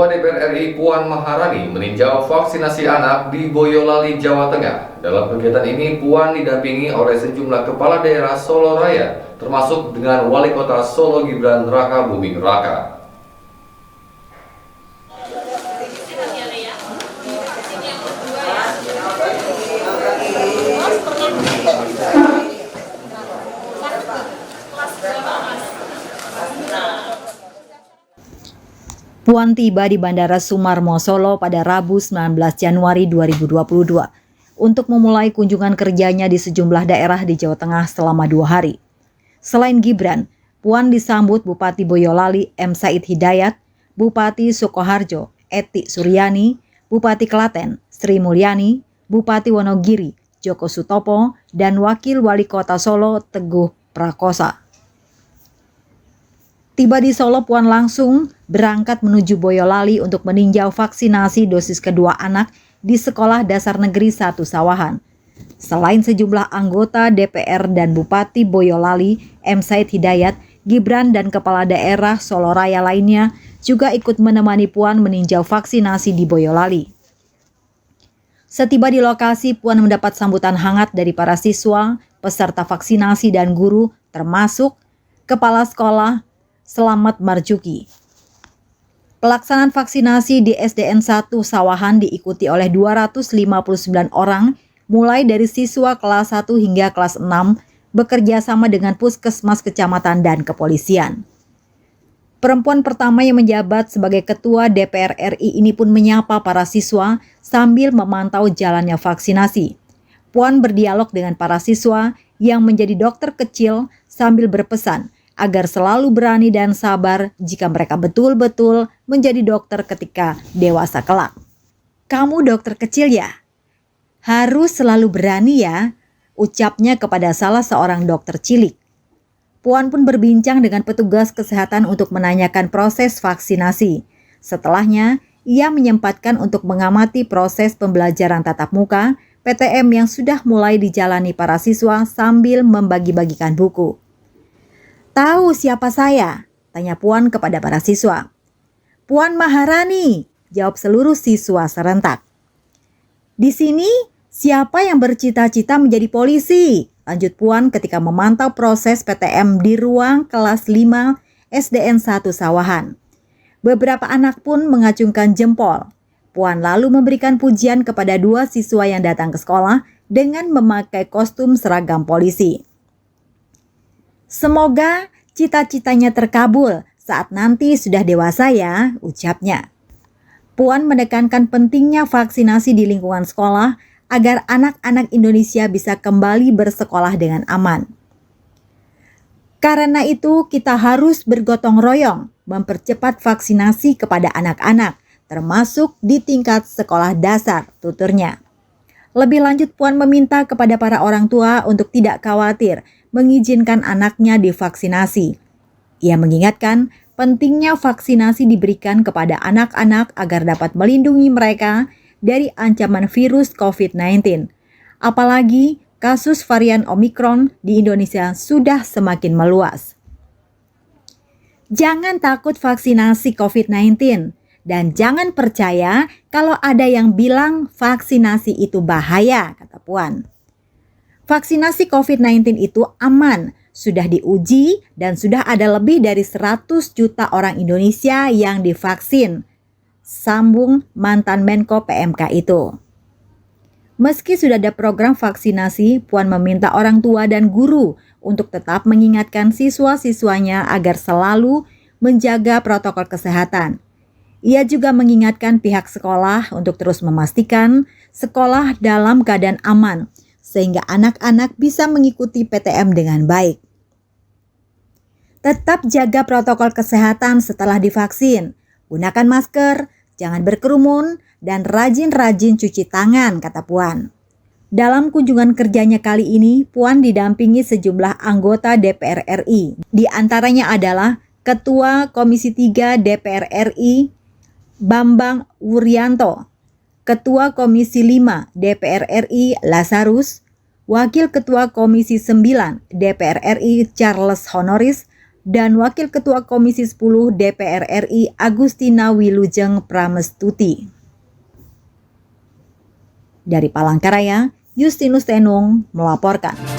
Ketua DPR RI Puan Maharani meninjau vaksinasi anak di Boyolali, Jawa Tengah. Dalam kegiatan ini, Puan didampingi oleh sejumlah kepala daerah Solo Raya, termasuk dengan Wali Kota Solo Gibran Raka Buming Raka. Puan tiba di Bandara Sumarmo, Solo pada Rabu 19 Januari 2022 untuk memulai kunjungan kerjanya di sejumlah daerah di Jawa Tengah selama 2 hari. Selain Gibran, Puan disambut Bupati Boyolali M. Said Hidayat, Bupati Sukoharjo Eti Suryani, Bupati Klaten Sri Mulyani, Bupati Wonogiri Joko Sutopo, dan Wakil Wali Kota Solo Teguh Prakosa. Tiba di Solo, Puan langsung berangkat menuju Boyolali untuk meninjau vaksinasi dosis kedua anak di Sekolah Dasar Negeri 1 Sawahan. Selain sejumlah anggota DPR dan Bupati Boyolali M. Said Hidayat, Gibran dan kepala daerah Solo Raya lainnya juga ikut menemani Puan meninjau vaksinasi di Boyolali. Setiba di lokasi, Puan mendapat sambutan hangat dari para siswa, peserta vaksinasi dan guru, termasuk Kepala Sekolah Selamat Marjuki. Pelaksanaan vaksinasi di SDN 1 Sawahan diikuti oleh 259 orang, mulai dari siswa kelas 1 hingga kelas 6, bekerja sama dengan puskesmas kecamatan dan kepolisian. Perempuan pertama yang menjabat sebagai Ketua DPR RI ini pun menyapa para siswa sambil memantau jalannya vaksinasi. Puan berdialog dengan para siswa yang menjadi dokter kecil sambil berpesan agar selalu berani dan sabar jika mereka betul-betul menjadi dokter ketika dewasa kelak. Kamu dokter kecil ya? Harus selalu berani ya, ucapnya kepada salah seorang dokter cilik. Puan pun berbincang dengan petugas kesehatan untuk menanyakan proses vaksinasi. Setelahnya, ia menyempatkan untuk mengamati proses pembelajaran tatap muka PTM yang sudah mulai dijalani para siswa sambil membagi-bagikan buku. Tahu siapa saya? Tanya Puan kepada para siswa. Puan Maharani, jawab seluruh siswa serentak. Di sini, siapa yang bercita-cita menjadi polisi? Lanjut Puan ketika memantau proses PTM di ruang kelas 5 SDN 1 Sawahan. Beberapa anak pun mengacungkan jempol. Puan lalu memberikan pujian kepada 2 siswa yang datang ke sekolah dengan memakai kostum seragam polisi. Semoga cita-citanya terkabul saat nanti sudah dewasa ya, ucapnya. Puan menekankan pentingnya vaksinasi di lingkungan sekolah agar anak-anak Indonesia bisa kembali bersekolah dengan aman. Karena itu kita harus bergotong royong mempercepat vaksinasi kepada anak-anak, termasuk di tingkat sekolah dasar, tuturnya. Lebih lanjut, Puan meminta kepada para orang tua untuk tidak khawatir mengizinkan anaknya divaksinasi. Ia mengingatkan pentingnya vaksinasi diberikan kepada anak-anak agar dapat melindungi mereka dari ancaman virus COVID-19. Apalagi kasus varian Omikron di Indonesia sudah semakin meluas. Jangan takut vaksinasi COVID-19 dan jangan percaya kalau ada yang bilang vaksinasi itu bahaya, kata Puan. Vaksinasi COVID-19 itu aman, sudah diuji dan sudah ada lebih dari 100 juta orang Indonesia yang divaksin, sambung mantan Menko PMK itu. Meski sudah ada program vaksinasi, Puan meminta orang tua dan guru untuk tetap mengingatkan siswa-siswanya agar selalu menjaga protokol kesehatan. Ia juga mengingatkan pihak sekolah untuk terus memastikan sekolah dalam keadaan aman, sehingga anak-anak bisa mengikuti PTM dengan baik. Tetap jaga protokol kesehatan setelah divaksin. Gunakan masker, jangan berkerumun, dan rajin-rajin cuci tangan, kata Puan. Dalam kunjungan kerjanya kali ini, Puan didampingi sejumlah anggota DPR RI. Di antaranya adalah Ketua Komisi 3 DPR RI, Bambang Wuryanto, Ketua Komisi 5 DPR RI Lazarus, Wakil Ketua Komisi 9 DPR RI Charles Honoris, dan Wakil Ketua Komisi 10 DPR RI Agustina Wilujeng Pramestuti. Dari Palangkaraya, Justinus Tenung melaporkan.